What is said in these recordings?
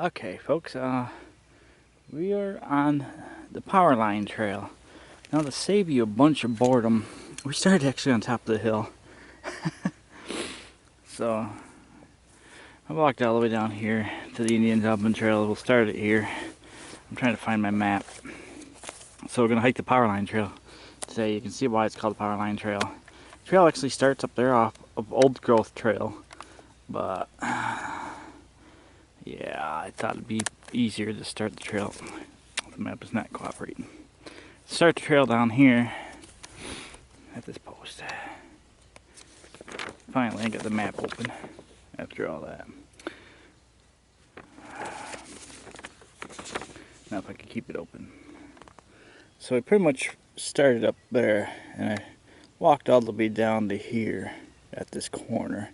Okay, folks, we are on the Powerline Trail. Now, to save you a bunch of boredom, we started actually on top of the hill. So, I walked all the way down here to the Indian Dublin Trail. We'll start it here. I'm trying to find my map. So, we're going to hike the Powerline Trail today. You can see why it's called the Powerline Trail. The trail actually starts up there off of Old Growth Trail, but yeah, I thought it'd be easier to start the trail. The map is not cooperating. Start the trail down here at this post. Finally, I got the map open after all that. Now if I can keep it open. So I pretty much started up there and I walked all the way down to here at this corner.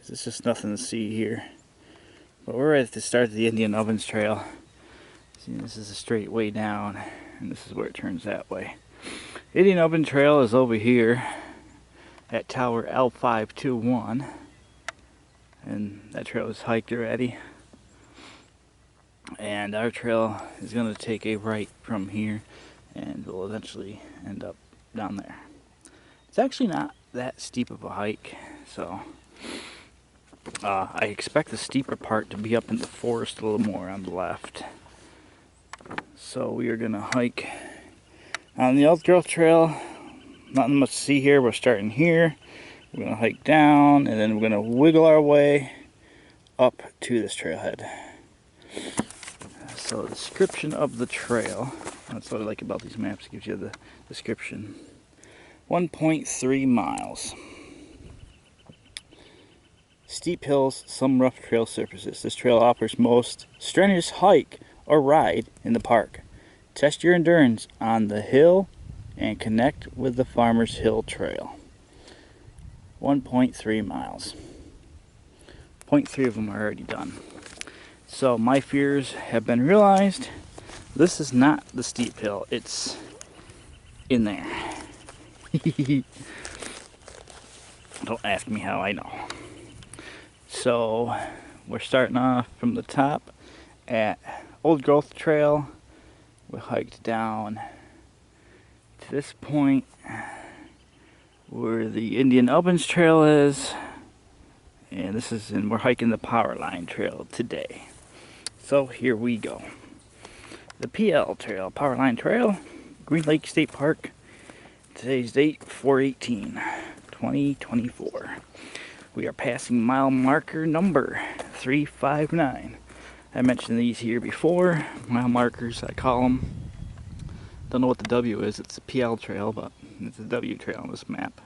There's just nothing to see here. But we're at the start of the Indian Ovens Trail. See, this is a straight way down, and this is where it turns that way. Indian Oven Trail is over here at Tower L521, and that trail is hiked already. And our trail is going to take a right from here, and we'll eventually end up down there. It's actually not that steep of a hike, so I expect the steeper part to be up in the forest a little more on the left. So we are going to hike on the Old Growth Trail. Nothing much to see here. We're starting here. We're going to hike down, and then we're going to wiggle our way up to this trailhead. So the description of the trail, that's what I like about these maps, it gives you the description. 1.3 miles. Steep hills, some rough trail surfaces. This trail offers most strenuous hike or ride in the park. Test your endurance on the hill and connect with the Farmers Hill Trail. 1.3 miles. 0.3 of them are already done. So my fears have been realized. This is not the steep hill. It's in there. Don't ask me how I know. So we're starting off from the top at Old Growth Trail. We hiked down to this point where the Indian Ovens Trail is, and we're hiking the Powerline Trail today. So here we go. The PL Trail, Powerline Trail, Green Lake State Park. Today's date 4/18/2024. We are passing mile marker number 359. I mentioned these here before. Mile markers, I call them. Don't know what the W is. It's the PL trail, but it's a W trail on this map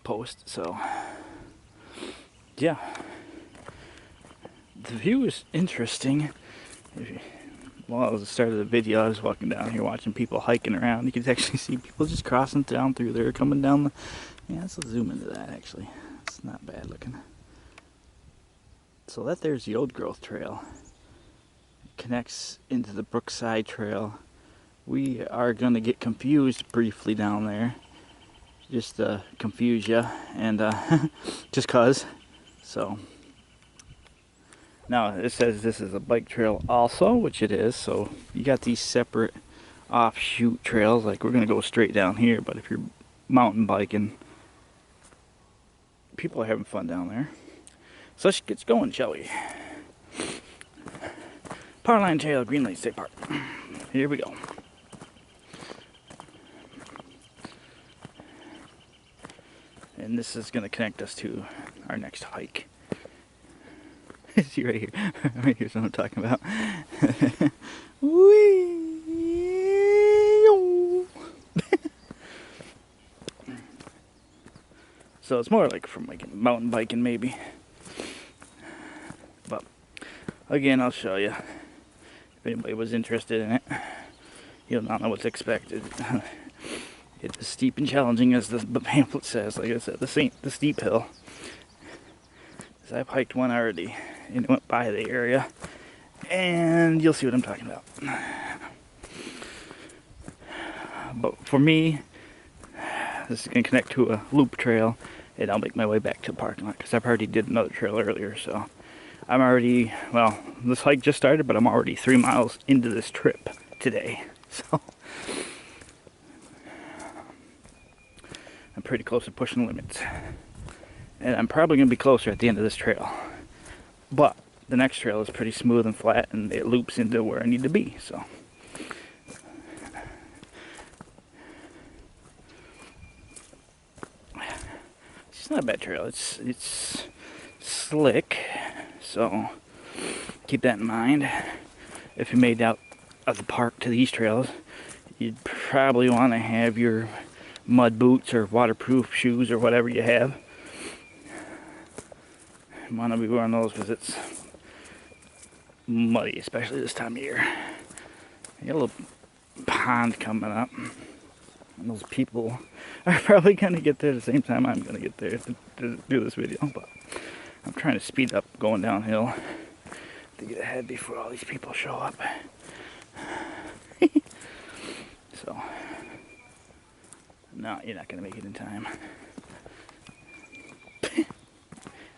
post. So, yeah. The view is interesting. Well, at the start of the video, I was walking down here watching people hiking around. You can actually see people just crossing down through there, coming down the... Yeah, let's zoom into that, actually. It's not bad looking. So there's the Old Growth Trail. It connects into the Brookside Trail. We are going to get confused briefly down there. Just to confuse you, and just cause. So, now it says this is a bike trail also, which it is. So you got these separate offshoot trails. Like we're going to go straight down here, but if you're mountain biking, people are having fun down there. So let's get going, shall we? Powerline Trail, Green Lake State Park. Here we go. And this is going to connect us to our next hike. See right here. Right here's what I'm talking about. So it's more like from like mountain biking maybe. But again, I'll show you. If anybody was interested in it, you'll not know what's expected. It's as steep and challenging as the pamphlet says. Like I said, the steep hill. As I've hiked one already, and it went by the area, and you'll see what I'm talking about. But for me, this is going to connect to a loop trail, and I'll make my way back to the parking lot because I've already did another trail earlier. So I'm already, well, this hike just started, but I'm already 3 miles into this trip today. So I'm pretty close to pushing limits. And I'm probably going to be closer at the end of this trail. But the next trail is pretty smooth and flat, and it loops into where I need to be. So it's not a bad trail. It's slick, so keep that in mind. If you made out of the park to these trails, you'd probably want to have your mud boots or waterproof shoes or whatever you have. You want to be wearing those because it's muddy, especially this time of year. You got a little pond coming up, and those people are probably going to get there at the same time I'm going to get there to do this video, but I'm trying to speed up going downhill to get ahead before all these people show up. So, no, you're not going to make it in time.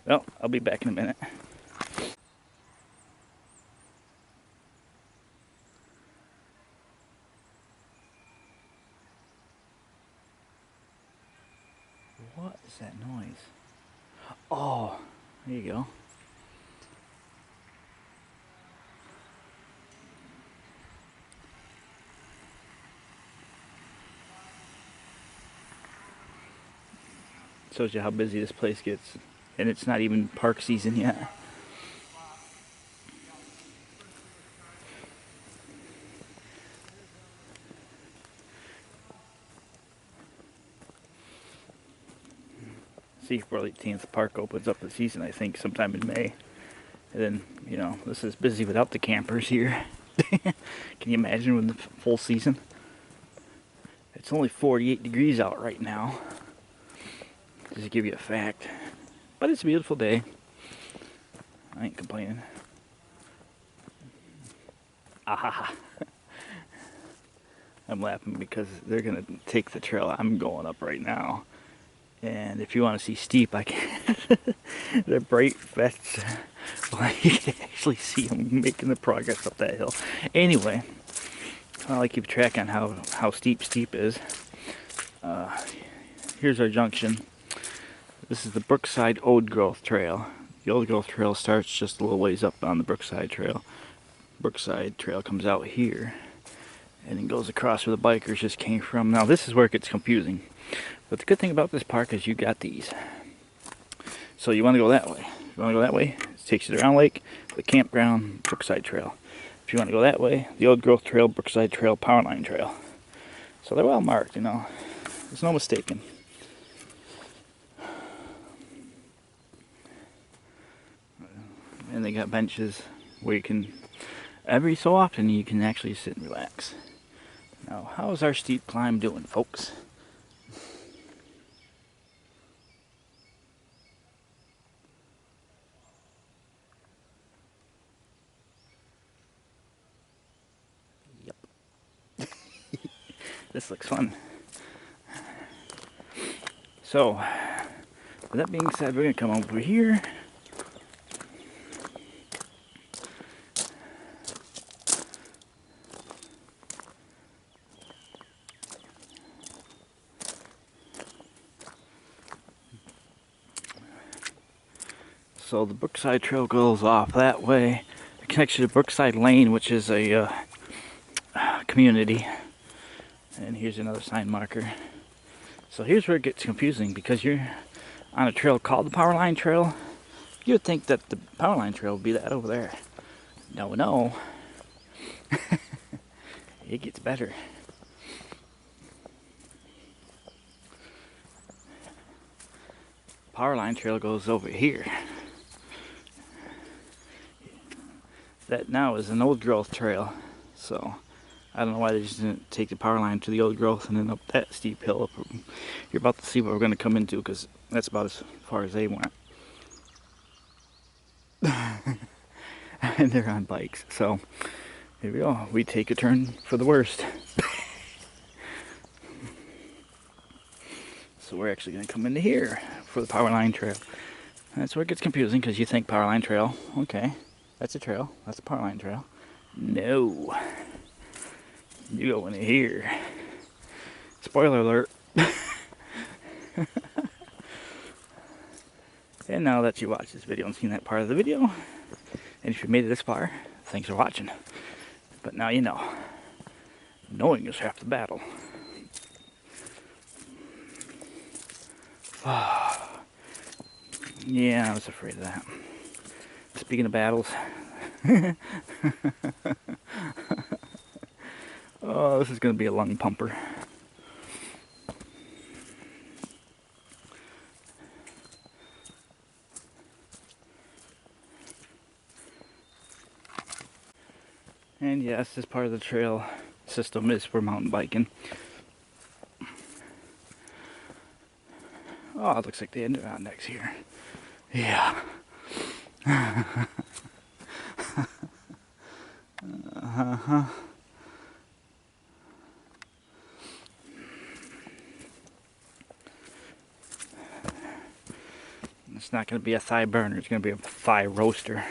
Well, I'll be back in a minute. What is that noise? Oh, there you go. Shows you how busy this place gets. And it's not even park season yet. See, April 18th, the park opens up the season, I think, sometime in May. And then, you know, this is busy without the campers here. Can you imagine with the full season? It's only 48 degrees out right now. Just to give you a fact. But it's a beautiful day. I ain't complaining. Ah, I'm laughing because they're gonna take the trail I'm going up right now. And if you want to see steep, I can. They're bright vests. Well, you can actually see them making the progress up that hill. Anyway, while I keep track on how steep is, here's our junction. This is the Brookside Old Growth Trail. The Old Growth Trail starts just a little ways up on the Brookside Trail. Brookside Trail comes out here and then goes across where the bikers just came from. Now this is where it gets confusing. But the good thing about this park is you got these. So you want to go that way. If you want to go that way, it takes you to Round Lake, the campground, Brookside Trail. If you want to go that way, the Old Growth Trail, Brookside Trail, Powerline Trail. So they're well marked, you know. There's no mistaking. And they got benches where you can, every so often, you can actually sit and relax. Now, how's our steep climb doing, folks? This looks fun. So, with that being said, we're going to come over here. So the Brookside Trail goes off that way. It connects you to Brookside Lane, which is a community. And here's another sign marker. So here's where it gets confusing, because you're on a trail called the Powerline Trail. You would think that the Powerline Trail would be that over there. No. It gets better. Powerline Trail goes over here. That now is an old growth trail, so I don't know why they just didn't take the power line to the old growth and then up that steep hill. You're about to see what we're going to come into, because that's about as far as they went. And they're on bikes, so here we go. We take a turn for the worst. So we're actually going to come into here for the Powerline Trail. That's where it gets confusing, because you think Powerline Trail. Okay, that's a trail. That's a Powerline Trail. No. You go in here. Spoiler alert. And now that you watched this video and seen that part of the video, and if you made it this far, thanks for watching. But now you know. Knowing is half the battle. Yeah, I was afraid of that. Speaking of battles. Oh, this is going to be a lung pumper. And yes, this part of the trail system is for mountain biking. Oh, it looks like they ended out next here. Yeah. Uh-huh. It's not going to be a thigh burner, it's going to be a thigh roaster.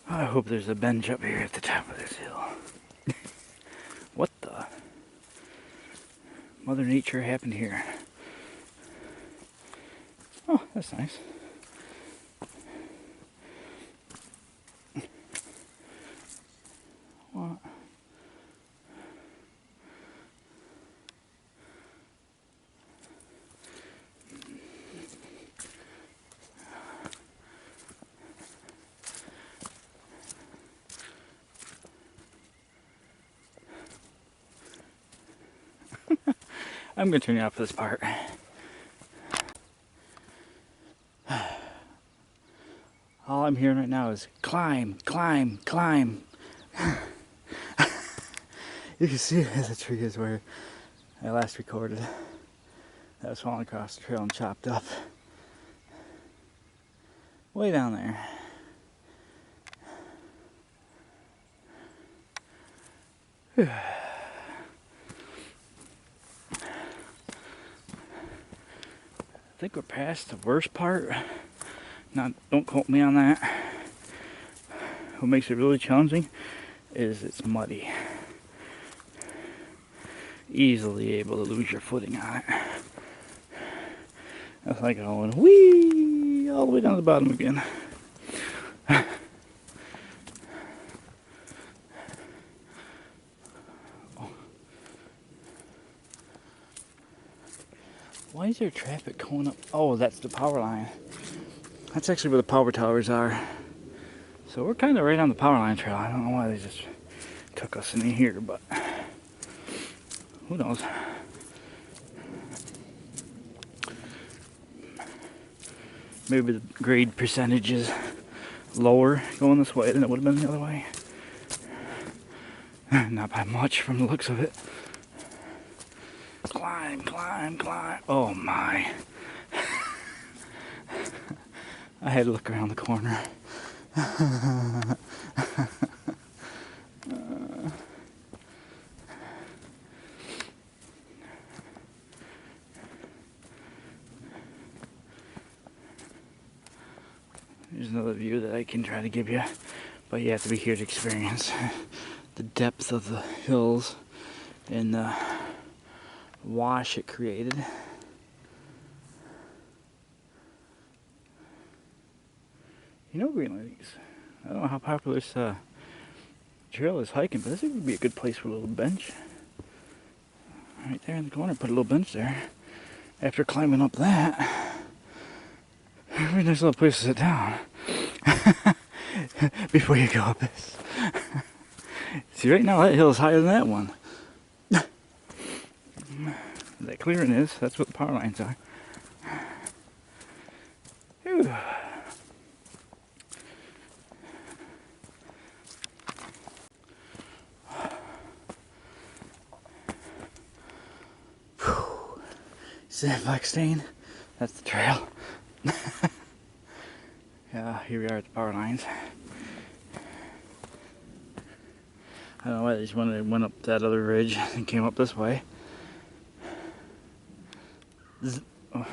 I hope there's a bench up here at the top of this hill. What the? Mother Nature happened here. Oh, that's nice. What? I'm going to turn you off for this part. All I'm hearing right now is climb, climb, climb. You can see it as the tree is where I last recorded. That was falling across the trail and chopped up. Way down there. Whew. I think we're past the worst part. Now, don't quote me on that. What makes it really challenging is it's muddy. Easily able to lose your footing on it. That's like going whee all the way down to the bottom again. Why is there traffic going up? Oh, that's the power line. That's actually where the power towers are. So we're kind of right on the power line trail. I don't know why they just took us in here, but who knows? Maybe the grade percentage is lower going this way than it would have been the other way. Not by much from the looks of it. Climb, climb, climb. Oh my. I had to look around the corner. There's another view that I can try to give you, but you have to be here to experience the depth of the hills and the wash it created. You know, Green Lakes, I don't know how popular this trail is hiking, but this would be a good place for a little bench. Right there in the corner, put a little bench there. After climbing up that, a nice little place to sit down before you go up this. See, right now that hill is higher than that one. That clearing is, that's what the power lines are. Whew. See that black stain? That's the trail. Yeah, here we are at the power lines. I don't know why they just went up that other ridge and came up this way. Oh.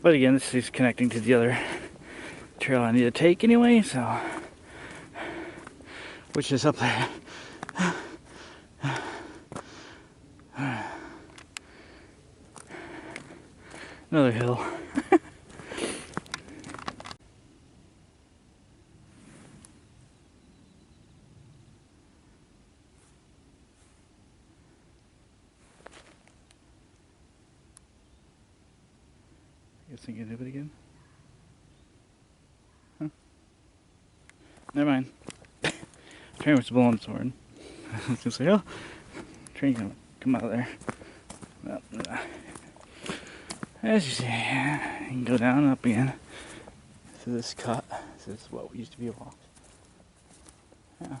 But again, this is connecting to the other trail I need to take anyway, so which is up there. Another hill. Guess I can do it again. Huh? Never mind. Train was blowing sword. I was gonna say, oh, train can come out of there. Well, as you see, you can go down and up again to this cut. This is what used to be a walk. Yeah.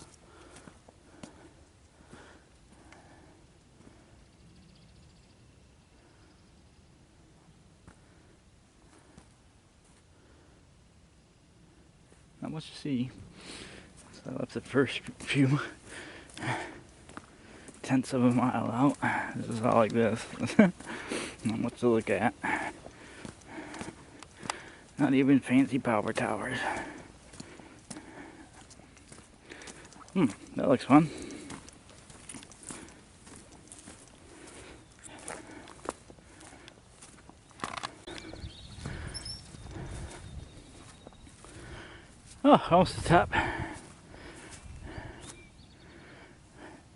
Not much to see. So I left the first few tenths of a mile out. This is all like this. Not much to look at. Not even fancy power towers. That looks fun. Oh, almost to the top.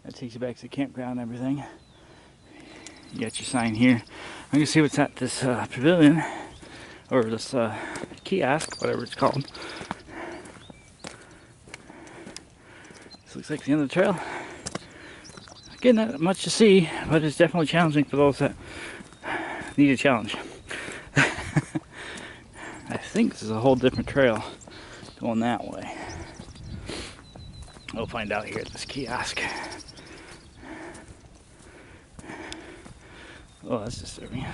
That takes you back to the campground and everything. You got your sign here. I'm gonna see what's at this pavilion, or this kiosk, whatever it's called. This looks like the end of the trail. Again, not much to see, but it's definitely challenging for those that need a challenge. I think this is a whole different trail going that way. We'll find out here at this kiosk. Oh, that's disturbing.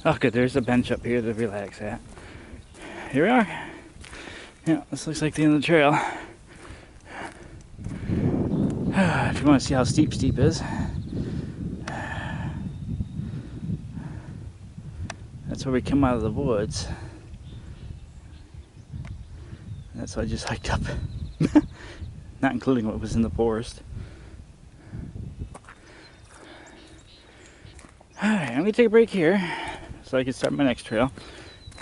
Oh, good, there's a bench up here to relax at. Here we are. Yeah, this looks like the end of the trail. If you want to see how steep is, that's where we come out of the woods. That's why I just hiked up. Not including what was in the forest. Alright, I'm going to take a break here so I can start my next trail.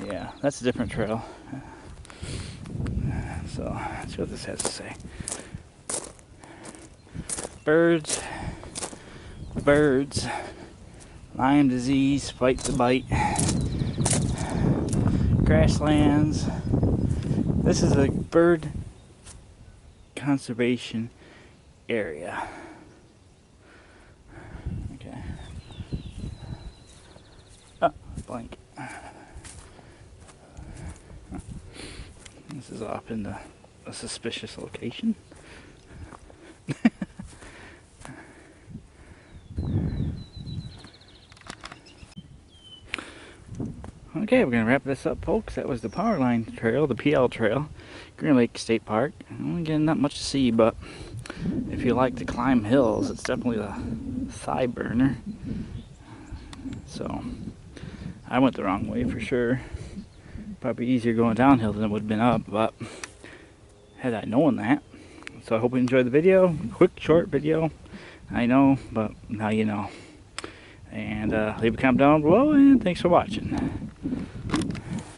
Yeah, that's a different trail. So, let's see what this has to say. Birds, Lyme disease, fight the bite, grasslands. This is a bird conservation area. Okay. Oh, blank. This is off in a suspicious location. Okay, we're going to wrap this up, folks. That was the Powerline Trail, the PL Trail, Green Lake State Park. Again, not much to see, but if you like to climb hills, it's definitely a thigh burner. So, I went the wrong way for sure. Probably easier going downhill than it would have been up, but had I known that. So I hope you enjoyed the video. Quick, short video. I know, but now you know. And leave a comment down below, and thanks for watching.